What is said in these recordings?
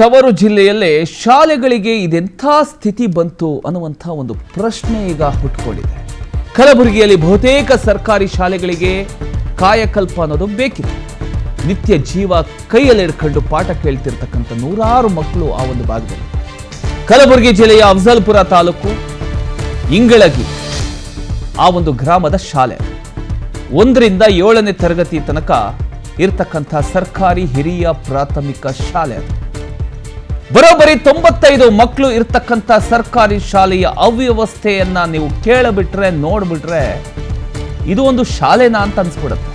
ತವರು ಜಿಲ್ಲೆಯಲ್ಲೇ ಶಾಲೆಗಳಿಗೆ ಇದೆಂಥ ಸ್ಥಿತಿ ಬಂತು ಅನ್ನುವಂಥ ಒಂದು ಪ್ರಶ್ನೆ ಈಗ ಹುಟ್ಟುಕೊಂಡಿದೆ. ಕಲಬುರಗಿಯಲ್ಲಿ ಬಹುತೇಕ ಸರ್ಕಾರಿ ಶಾಲೆಗಳಿಗೆ ಕಾಯಕಲ್ಪ ಅನ್ನೋದು ಬೇಕಿದೆ. ನಿತ್ಯ ಜೀವ ಕೈಯಲ್ಲಿ ಹಿಡ್ಕೊಂಡು ಪಾಠ ಕೇಳ್ತಿರ್ತಕ್ಕಂಥ ನೂರಾರು ಮಕ್ಕಳು ಆ ಒಂದು ಭಾಗದಲ್ಲಿ. ಕಲಬುರಗಿ ಜಿಲ್ಲೆಯ ಅಫಜಲ್ಪುರ ತಾಲೂಕು ಇಂಗಳಗಿ ಆ ಒಂದು ಗ್ರಾಮದ ಶಾಲೆ 1ರಿಂದ 7ನೇ ತರಗತಿ ತನಕ ಇರ್ತಕ್ಕಂಥ ಸರ್ಕಾರಿ ಹಿರಿಯ ಪ್ರಾಥಮಿಕ ಶಾಲೆ. ಬರೋಬ್ಬರಿ 95 ಮಕ್ಕಳು ಇರ್ತಕ್ಕಂಥ ಸರ್ಕಾರಿ ಶಾಲೆಯ ಅವ್ಯವಸ್ಥೆಯನ್ನ ನೀವು ಕೇಳಬಿಟ್ರೆ ನೋಡ್ಬಿಟ್ರೆ ಇದು ಒಂದು ಶಾಲೆನಾ ಅಂತ ಅನ್ಸ್ಬಿಡುತ್ತೆ.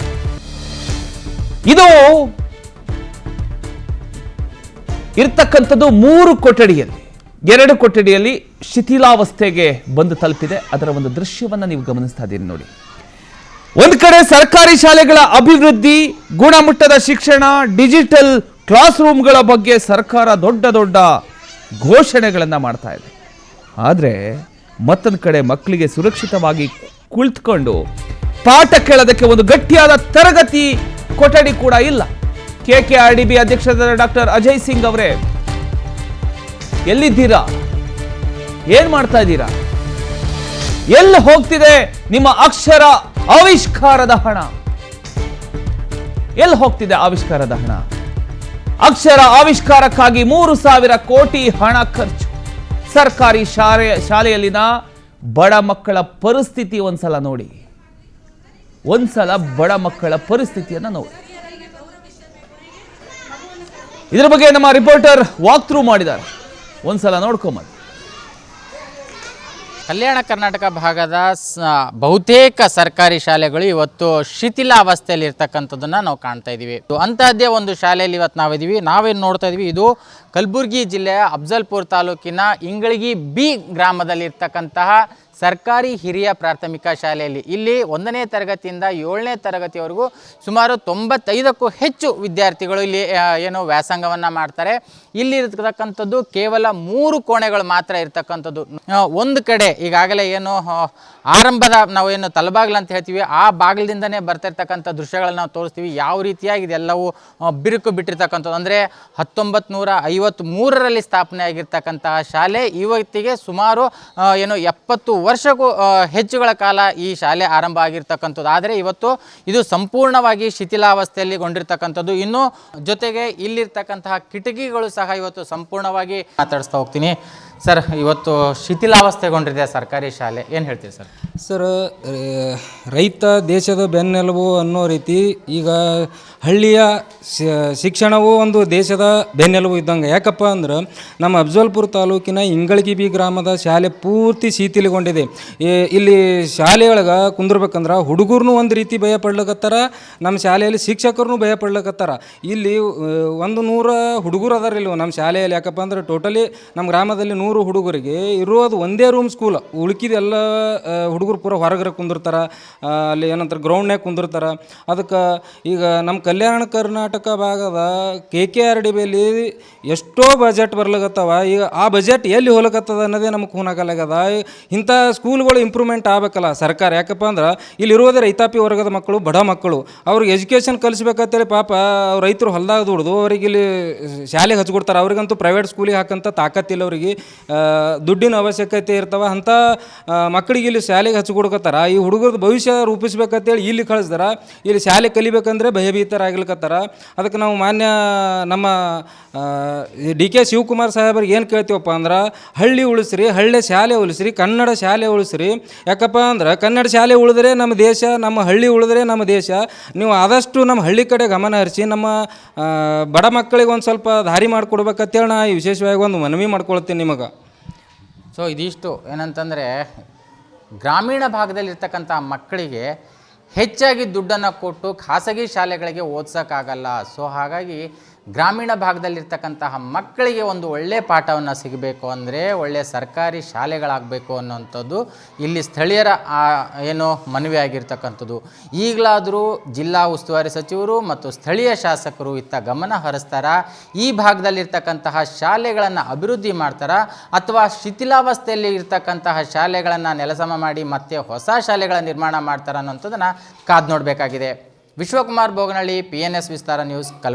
ಇದು ಇರ್ತಕ್ಕಂಥದ್ದು 3 ಕೊಠಡಿಯಲ್ಲಿ, 2 ಕೊಠಡಿಯಲ್ಲಿ ಶಿಥಿಲಾವಸ್ಥೆಗೆ ಬಂದು ತಲುಪಿದೆ. ಅದರ ಒಂದು ದೃಶ್ಯವನ್ನ ನೀವು ಗಮನಿಸ್ತಾ ಇದ್ದೀರಿ ನೋಡಿ. ಒಂದು ಕಡೆ ಸರ್ಕಾರಿ ಶಾಲೆಗಳ ಅಭಿವೃದ್ಧಿ, ಗುಣಮಟ್ಟದ ಶಿಕ್ಷಣ, ಡಿಜಿಟಲ್ ಕ್ಲಾಸ್ ರೂಮ್ಗಳ ಬಗ್ಗೆ ಸರ್ಕಾರ ದೊಡ್ಡ ದೊಡ್ಡ ಘೋಷಣೆಗಳನ್ನು ಮಾಡ್ತಾ ಇದೆ. ಆದರೆ ಮತ್ತೊಂದು ಕಡೆ ಮಕ್ಕಳಿಗೆ ಸುರಕ್ಷಿತವಾಗಿ ಕುಳಿತುಕೊಂಡು ಪಾಠ ಕೇಳೋದಕ್ಕೆ ಒಂದು ಗಟ್ಟಿಯಾದ ತರಗತಿ ಕೊಠಡಿ ಕೂಡ ಇಲ್ಲ. KKRDB ಅಧ್ಯಕ್ಷರಾದ ಡಾಕ್ಟರ್ ಅಜಯ್ ಸಿಂಗ್ ಅವರೇ, ಎಲ್ಲಿದ್ದೀರಾ? ಏನ್ ಮಾಡ್ತಾ ಇದ್ದೀರಾ? ಎಲ್ಲಿ ಹೋಗ್ತಿದೆ ನಿಮ್ಮ ಅಕ್ಷರ ಆವಿಷ್ಕಾರದ ಹಣ? ಎಲ್ಲಿ ಹೋಗ್ತಿದೆ ಆವಿಷ್ಕಾರದ ಹಣ? ಅಕ್ಷರ ಆವಿಷ್ಕಾರಕ್ಕಾಗಿ 3,000 ಕೋಟಿ ಹಣ ಖರ್ಚು. ಸರ್ಕಾರಿ ಶಾಲೆಯಲ್ಲಿನ ಬಡ ಮಕ್ಕಳ ಪರಿಸ್ಥಿತಿ ಒಂದ್ಸಲ ನೋಡಿ. ಒಂದ್ಸಲ ಬಡ ಮಕ್ಕಳ ಪರಿಸ್ಥಿತಿಯನ್ನ ನೋಡಿ. ಇದರ ಬಗ್ಗೆ ನಮ್ಮ ರಿಪೋರ್ಟರ್ ವಾಕ್ ಥ್ರೂ ಮಾಡಿದ್ದಾರೆ, ಒಂದ್ಸಲ ನೋಡ್ಕೊಂಬ. ಕಲ್ಯಾಣ ಕರ್ನಾಟಕ ಭಾಗದ ಬಹುತೇಕ ಸರ್ಕಾರಿ ಶಾಲೆಗಳು ಇವತ್ತು ಶಿಥಿಲಾವಸ್ಥೆಯಲ್ಲಿ ಇರ್ತಕ್ಕಂಥದ್ದನ್ನು ನಾವು ಕಾಣ್ತಾ ಇದ್ದೀವಿ. ಅಂತಹದ್ದೇ ಒಂದು ಶಾಲೆಯಲ್ಲಿ ಇವತ್ತು ನಾವಿದ್ದೀವಿ. ನಾವೇನು ನೋಡ್ತಾ ಇದ್ದೀವಿ, ಇದು ಕಲಬುರಗಿ ಜಿಲ್ಲೆಯ ಅಫಜಲ್ಪುರ ತಾಲೂಕಿನ ಇಂಗಳಗಿ ಬಿ ಗ್ರಾಮದಲ್ಲಿ ಇರ್ತಕ್ಕಂತಹ ಸರ್ಕಾರಿ ಹಿರಿಯ ಪ್ರಾಥಮಿಕ ಶಾಲೆಯಲ್ಲಿ ಇಲ್ಲಿ 1ನೇ ತರಗತಿಯಿಂದ 7ನೇ ತರಗತಿವರೆಗೂ ಸುಮಾರು 95ಕ್ಕೂ ಹೆಚ್ಚು ವಿದ್ಯಾರ್ಥಿಗಳು ಇಲ್ಲಿ ಏನು ವ್ಯಾಸಂಗವನ್ನು ಮಾಡ್ತಾರೆ. ಇಲ್ಲಿ ಇರ್ತಕ್ಕಂಥದ್ದು ಕೇವಲ 3 ಕೋಣೆಗಳು ಮಾತ್ರ ಇರ್ತಕ್ಕಂಥದ್ದು. ಒಂದು ಕಡೆ ಈಗಾಗಲೇ ಏನು ಆರಂಭದ ನಾವು ಏನು ತಲಬಾಗಿಲು ಅಂತ ಹೇಳ್ತೀವಿ, ಆ ಬಾಗಿಲಿಂದನೇ ಬರ್ತಿರ್ತಕ್ಕಂಥ ದೃಶ್ಯಗಳನ್ನ ನಾವು ತೋರಿಸ್ತೀವಿ. ಯಾವ ರೀತಿಯಾಗಿ ಇದೆಲ್ಲವೂ ಬಿರುಕು ಬಿಟ್ಟಿರ್ತಕ್ಕಂಥದ್ದು ಅಂದರೆ 1953ರಲ್ಲಿ ಸ್ಥಾಪನೆ ಆಗಿರ್ತಕ್ಕಂತಹ ಶಾಲೆ ಇವತ್ತಿಗೆ ಸುಮಾರು ಏನು 70 ವರ್ಷಕ್ಕೂ ಹೆಚ್ಚುಗಳ ಕಾಲ ಈ ಶಾಲೆ ಆರಂಭ ಆಗಿರ್ತಕ್ಕಂಥದ್ದು. ಆದರೆ ಇವತ್ತು ಇದು ಸಂಪೂರ್ಣವಾಗಿ ಶಿಥಿಲಾವಸ್ಥೆಯಲ್ಲಿ ಗೊಂಡಿರ್ತಕ್ಕಂಥದ್ದು. ಇನ್ನು ಜೊತೆಗೆ ಇಲ್ಲಿರ್ತಕ್ಕಂತಹ ಕಿಟಕಿಗಳು ಸಹ ಇವತ್ತು ಸಂಪೂರ್ಣವಾಗಿ ಮಾತಾಡಿಸ್ತಾ ಹೋಗ್ತೀನಿ. ಸರ್, ಇವತ್ತು ಶಿಥಿಲಾವಸ್ಥೆಗೊಂಡಿದೆ ಸರ್ಕಾರಿ ಶಾಲೆ, ಏನು ಹೇಳ್ತೀರಿ ಸರ್? ಸರ್, ರೈತ ದೇಶದ ಬೆನ್ನೆಲುಬು ಅನ್ನೋ ರೀತಿ ಈಗ ಹಳ್ಳಿಯ ಶಿಕ್ಷಣವೂ ಒಂದು ದೇಶದ ಬೆನ್ನೆಲುಬು ಇದ್ದಂಗೆ. ಯಾಕಪ್ಪ ಅಂದ್ರೆ ನಮ್ಮ ಅಫಜಲ್ಪುರ ತಾಲೂಕಿನ ಇಂಗಳಗಿ ಬಿ ಗ್ರಾಮದ ಶಾಲೆ ಪೂರ್ತಿ ಶಿಥಿಲಗೊಂಡಿದೆ. ಇಲ್ಲಿ ಶಾಲೆಯೊಳಗೆ ಕುಂದಿರ್ಬೇಕಂದ್ರೆ ಹುಡುಗರ್ನು ಒಂದು ರೀತಿ ಭಯ ಪಡ್ಲಕತ್ತಾರ, ನಮ್ಮ ಶಾಲೆಯಲ್ಲಿ ಶಿಕ್ಷಕರನ್ನು ಭಯ ಪಡ್ಲಕತ್ತಾರ. ಇಲ್ಲಿ 100 ಹುಡುಗರು ಅದಾರ ಇಲ್ಲಿ ನಮ್ಮ ಶಾಲೆಯಲ್ಲಿ. ಯಾಕಪ್ಪ ಅಂದ್ರೆ ಟೋಟಲಿ ನಮ್ಮ ಗ್ರಾಮದಲ್ಲಿ 100 ಹುಡುಗರಿಗೆ ಇರೋದು ಒಂದೇ ರೂಮ್ ಸ್ಕೂಲ್. ಉಳ್ಕಿದೆಲ್ಲ ಹುಡುಗರು ಪೂರ ಹೊರಗಡೆ ಕುಂದಿರ್ತಾರ, ಅಲ್ಲಿ ಏನಂತಾರೆ ಗ್ರೌಂಡ್ನಾಗ ಕುಂದಿರ್ತಾರ. ಅದಕ್ಕೆ ಈಗ ನಮ್ಮ ಕಲ್ಯಾಣ ಕರ್ನಾಟಕ ಭಾಗದ KKRDBಯಲ್ಲಿ ಎಷ್ಟೋ ಬಜೆಟ್ ಬರ್ಲಾಗತ್ತವ. ಈಗ ಆ ಬಜೆಟ್ ಎಲ್ಲಿ ಹೋಲಕತ್ತದ ಅನ್ನೋದೇ ನಮಗೆ ಖೂನಾಗಲಾಗದ. ಇಂಥ ಸ್ಕೂಲ್ಗಳು ಇಂಪ್ರೂವ್ಮೆಂಟ್ ಆಗಬೇಕಲ್ಲ ಸರ್ಕಾರ. ಯಾಕಪ್ಪ ಅಂದ್ರೆ ಇಲ್ಲಿರುವುದೇ ರೈತಾಪಿ ವರ್ಗದ ಮಕ್ಕಳು, ಬಡ ಮಕ್ಕಳು. ಅವ್ರಿಗೆ ಎಜುಕೇಷನ್ ಕಲಿಸ್ಬೇಕಂತೇಳಿ ಪಾಪ ರೈತರು ಹೊಲದಾಗ ದುಡ್ದು ಅವ್ರಿಗೆ ಇಲ್ಲಿ ಶಾಲೆಗೆ ಹಚ್ಕೊಡ್ತಾರೆ. ಅವ್ರಿಗಂತೂ ಪ್ರೈವೇಟ್ ಸ್ಕೂಲಿಗೆ ಹಾಕಂತ ತಾಕತ್ತಿಲ್ಲ, ಅವರಿಗೆ ದುಡ್ಡಿನ ಅವಶ್ಯಕತೆ ಇರ್ತಾವ. ಅಂಥ ಮಕ್ಕಳಿಗೆ ಇಲ್ಲಿ ಶಾಲೆಗೆ ಹಚ್ಕೊಡ್ಕತ್ತಾರ. ಈ ಹುಡುಗರದ್ದು ಭವಿಷ್ಯ ರೂಪಿಸ್ಬೇಕಂತೇಳಿ ಇಲ್ಲಿ ಕಳಿಸ್ದಾರ. ಇಲ್ಲಿ ಶಾಲೆ ಕಲಿಬೇಕಂದ್ರೆ ಭಯಭೀತರಾಗ್ಲಿಕತ್ತಾರ. ಅದಕ್ಕೆ ನಾವು ಮಾನ್ಯ ನಮ್ಮ DK ಶಿವಕುಮಾರ್ ಸಾಹೇಬರಿಗೆ ಏನು ಕೇಳ್ತೀವಪ್ಪ ಅಂದ್ರೆ, ಹಳ್ಳಿ ಉಳಿಸ್ರಿ, ಹಳ್ಳಿ ಶಾಲೆ ಉಳಿಸ್ರಿ, ಕನ್ನಡ ಶಾಲೆ ಉಳಿಸ್ರಿ. ಯಾಕಪ್ಪ ಅಂದ್ರೆ ಕನ್ನಡ ಶಾಲೆ ಉಳಿದ್ರೆ ನಮ್ಮ ದೇಶ, ನಮ್ಮ ಹಳ್ಳಿ ಉಳಿದ್ರೆ ನಮ್ಮ ದೇಶ. ನೀವು ಆದಷ್ಟು ನಮ್ಮ ಹಳ್ಳಿ ಕಡೆ ಗಮನ ಹರಿಸಿ ನಮ್ಮ ಬಡ ಮಕ್ಕಳಿಗೆ ಒಂದು ಸ್ವಲ್ಪ ದಾರಿ ಮಾಡಿಕೊಡ್ಬೇಕಂತೇಳಿ ನಾ ವಿಶೇಷವಾಗಿ ಒಂದು ಮನವಿ ಮಾಡ್ಕೊಳ್ತೀನಿ ನಿಮಗೆ. ಸೊ ಇದಿಷ್ಟು ಏನಂತಂದರೆ, ಗ್ರಾಮೀಣ ಭಾಗದಲ್ಲಿರ್ತಕ್ಕಂಥ ಮಕ್ಕಳಿಗೆ ಹೆಚ್ಚಾಗಿ ದುಡ್ಡನ್ನು ಕೊಟ್ಟು ಖಾಸಗಿ ಶಾಲೆಗಳಿಗೆ ಓದಿಸೋಕ್ಕಾಗಲ್ಲ. ಸೊ ಹಾಗಾಗಿ ಗ್ರಾಮೀಣ ಭಾಗದಲ್ಲಿರ್ತಕ್ಕಂತಹ ಮಕ್ಕಳಿಗೆ ಒಂದು ಒಳ್ಳೆಯ ಪಾಠವನ್ನು ಸಿಗಬೇಕು ಅಂದರೆ ಒಳ್ಳೆಯ ಸರ್ಕಾರಿ ಶಾಲೆಗಳಾಗಬೇಕು ಅನ್ನೋಂಥದ್ದು ಇಲ್ಲಿ ಸ್ಥಳೀಯರ ಏನು ಮನವಿ ಆಗಿರ್ತಕ್ಕಂಥದ್ದು. ಈಗಲಾದರೂ ಜಿಲ್ಲಾ ಉಸ್ತುವಾರಿ ಸಚಿವರು ಮತ್ತು ಸ್ಥಳೀಯ ಶಾಸಕರು ಇತ್ತ ಗಮನ ಹರಿಸ್ತಾರ, ಈ ಭಾಗದಲ್ಲಿರ್ತಕ್ಕಂತಹ ಶಾಲೆಗಳನ್ನು ಅಭಿವೃದ್ಧಿ ಮಾಡ್ತಾರ, ಅಥವಾ ಶಿಥಿಲಾವಸ್ಥೆಯಲ್ಲಿ ಇರ್ತಕ್ಕಂತಹ ಶಾಲೆಗಳನ್ನು ನೆಲಸಮ ಮಾಡಿ ಮತ್ತೆ ಹೊಸ ಶಾಲೆಗಳ ನಿರ್ಮಾಣ ಮಾಡ್ತಾರ ಅನ್ನೋಂಥದ್ದನ್ನು ಕಾದು ನೋಡಬೇಕಾಗಿದೆ. ವಿಶ್ವಕುಮಾರ್ ಬೋಗನಹಳ್ಳಿ, PNS ವಿಸ್ತಾರ ನ್ಯೂಸ್.